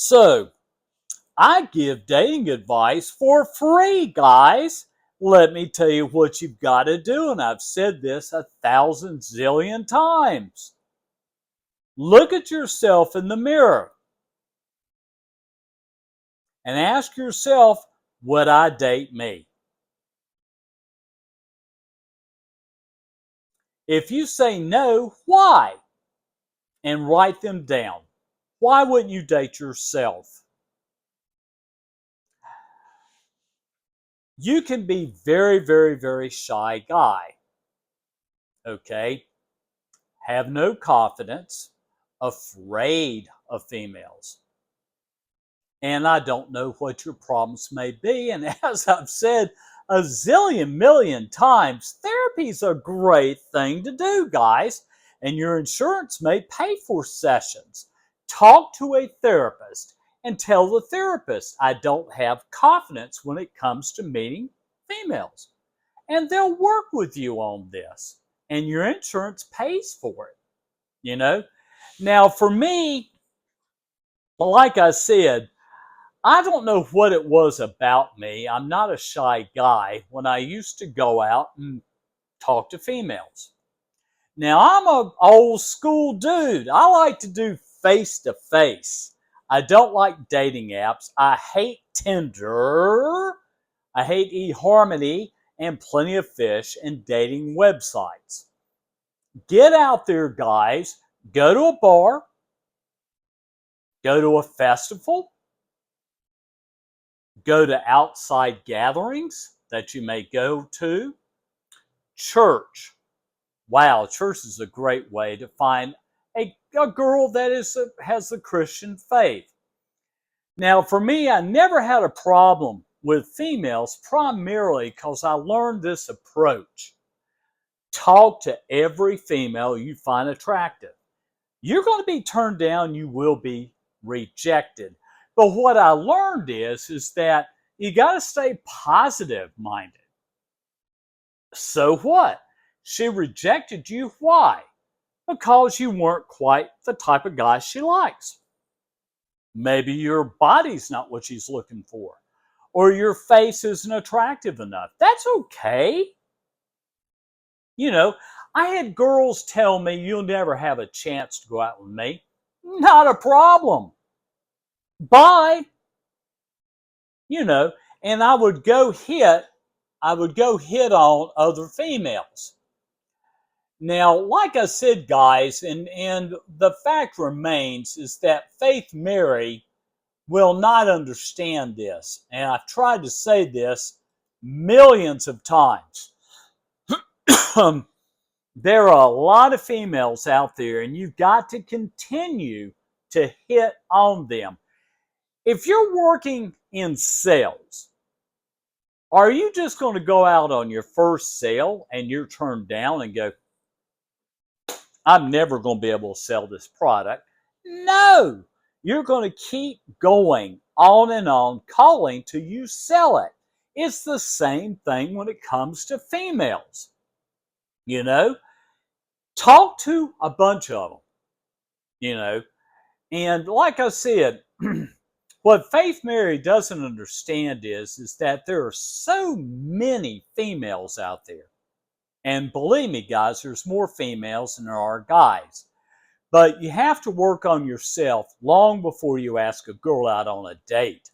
So, I give dating advice for free, guys. Let me tell you what you've got to do, and I've said this 1,000 zillion times. Look at yourself in the mirror and ask yourself, would I date me? If you say no, why? And write them down. Why wouldn't you date yourself? You can be very, very, very shy guy. Okay? Have no confidence, afraid of females. And I don't know what your problems may be. And as I've said 1,000,000,000 times, therapy is a great thing to do, guys. And your insurance may pay for sessions. Talk to a therapist and tell the therapist, I don't have confidence when it comes to meeting females. And they'll work with you on this. And your insurance pays for it. You know? Now, for me, like I said, I don't know what it was about me. I'm not a shy guy when I used to go out and talk to females. Now, I'm an old school dude. I like to do face to face. I don't like dating apps. I hate Tinder. I hate eHarmony and Plenty of Fish and dating websites. Get out there, guys. Go to a bar. Go to a festival. Go to outside gatherings that you may go to. Church. Wow, church is a great way to find a girl that has the Christian faith. Now, for me, I never had a problem with females, primarily because I learned this approach. Talk to every female you find attractive. You're going to be turned down, you will be rejected. But what I learned is that you got to stay positive minded. So what? She rejected you. Why? Because you weren't quite the type of guy she likes. Maybe your body's not what she's looking for, or your face isn't attractive enough. That's okay. You know, I had girls tell me, you'll never have a chance to go out with me. Not a problem. Bye. You know, and I would go hit on other females. Now, like I said, guys, and the fact remains is that Faith Mary will not understand this. And I've tried to say this millions of times. There are a lot of females out there, and you've got to continue to hit on them. If you're working in sales, are you just going to go out on your first sale and you're turned down and go, I'm never going to be able to sell this product? No, you're going to keep going on and on, calling till you sell it. It's the same thing when it comes to females. You know, talk to a bunch of them, you know, and like I said, what Faith Mary doesn't understand is that there are so many females out there. And believe me, guys, there's more females than there are guys. But you have to work on yourself long before you ask a girl out on a date.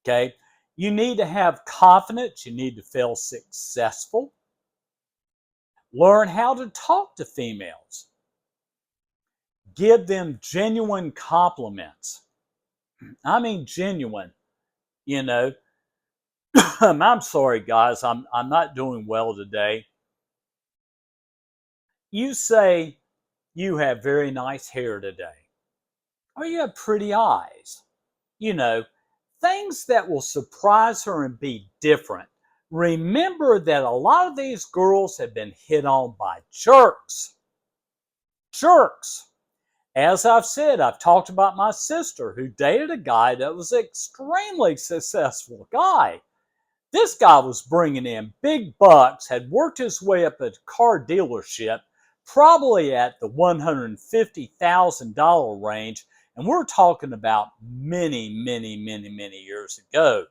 Okay? You need to have confidence. You need to feel successful. Learn how to talk to females. Give them genuine compliments. I mean genuine. You know, I'm sorry, guys. I'm not doing well today. You say you have very nice hair today, or you have pretty eyes. You know, things that will surprise her and be different. Remember that a lot of these girls have been hit on by jerks. Jerks. As I've said, I've talked about my sister who dated a guy that was an extremely successful guy. This guy was bringing in big bucks, had worked his way up at a car dealership, probably at the $150,000 range, and we're talking about many, many, many, many years ago.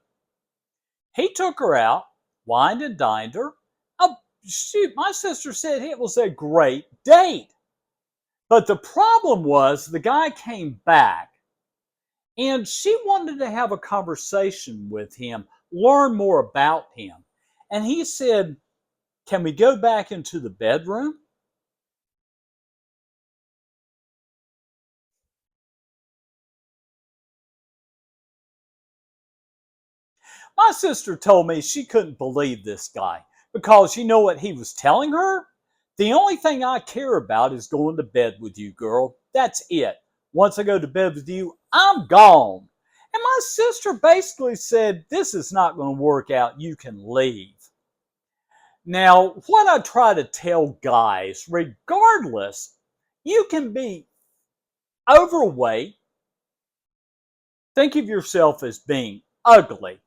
He took her out, wined and dined her. Oh, shoot, my sister said it was a great date. But the problem was the guy came back and she wanted to have a conversation with him, learn more about him. And he said, "Can we go back into the bedroom?" My sister told me she couldn't believe this guy because you know what he was telling her? The only thing I care about is going to bed with you, girl. That's it. Once I go to bed with you, I'm gone. And my sister basically said, "This is not going to work out. You can leave." Now, what I try to tell guys, regardless, you can be overweight, think of yourself as being ugly.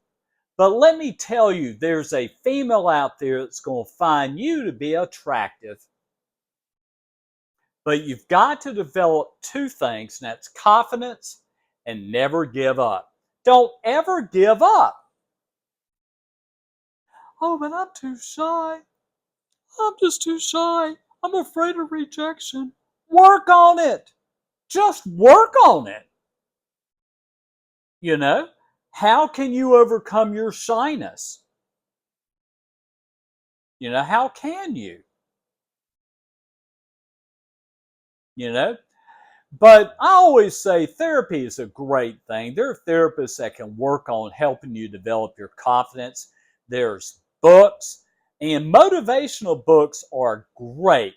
But let me tell you, there's a female out there that's going to find you to be attractive. But you've got to develop two things, and that's confidence and never give up. Don't ever give up. "Oh, but I'm too shy. I'm just too shy. I'm afraid of rejection." Work on it. Just work on it. You know, how can you overcome your shyness? How can you? You know, But I always say therapy is a great thing. There are therapists that can work on helping you develop your confidence. There's books, and motivational books are a great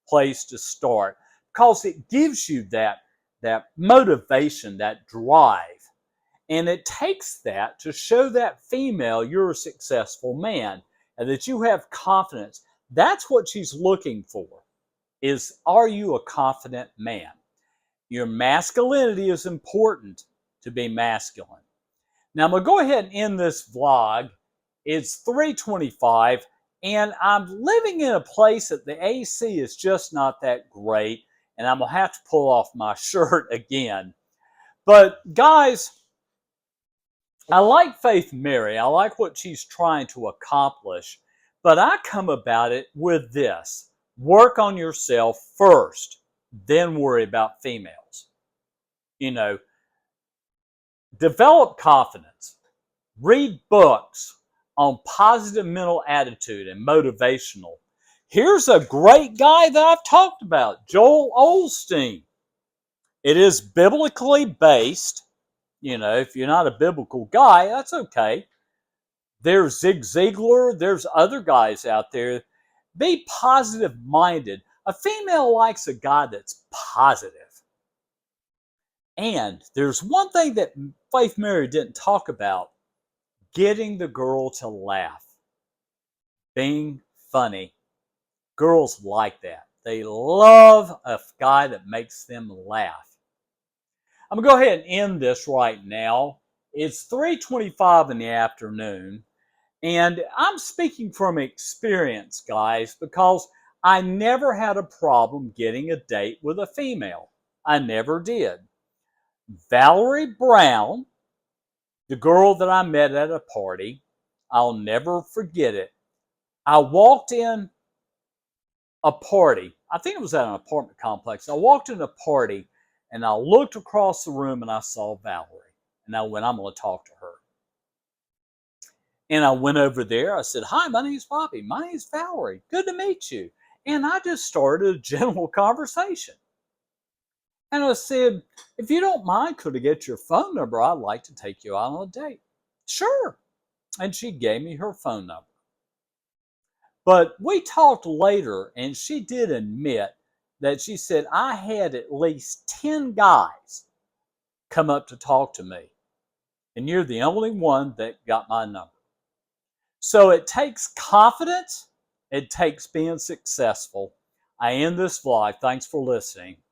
place to start because it gives you that motivation, that drive. And it takes that to show that female you're a successful man and that you have confidence. That's what she's looking for is, are you a confident man? Your masculinity is important to be masculine. Now I'm going to go ahead and end this vlog. It's 3:25 and I'm living in a place that the AC is just not that great and I'm going to have to pull off my shirt again. But guys, I like Faith Mary. I like what she's trying to accomplish. But I come about it with this. Work on yourself first, then worry about females. You know, develop confidence. Read books on positive mental attitude and motivational. Here's a great guy that I've talked about, Joel Osteen. It is biblically based. If you're not a biblical guy, that's okay. There's Zig Ziglar. There's other guys out there. Be positive minded. A female likes a guy that's positive. And there's one thing that Faith Mary didn't talk about: getting the girl to laugh, being funny. Girls like that. They love a guy that makes them laugh. I'm going to go ahead and end this right now. It's 3:25 in the afternoon, and I'm speaking from experience, guys, because I never had a problem getting a date with a female. I never did. Valerie Brown, the girl that I met at a party, I'll never forget it. I walked in a party. I think it was at an apartment complex. I walked in a party and I looked across the room and I saw Valerie. And I went, I'm going to talk to her. And I went over there. I said, "Hi, my name's Bobby. My name's Valerie. Good to meet you." And I just started a general conversation. And I said, "If you don't mind, could I get your phone number? I'd like to take you out on a date." "Sure." And she gave me her phone number. But we talked later, and she did admit that she said, "I had at least 10 guys come up to talk to me, and you're the only one that got my number." So it takes confidence. It takes being successful. I end this vlog. Thanks for listening.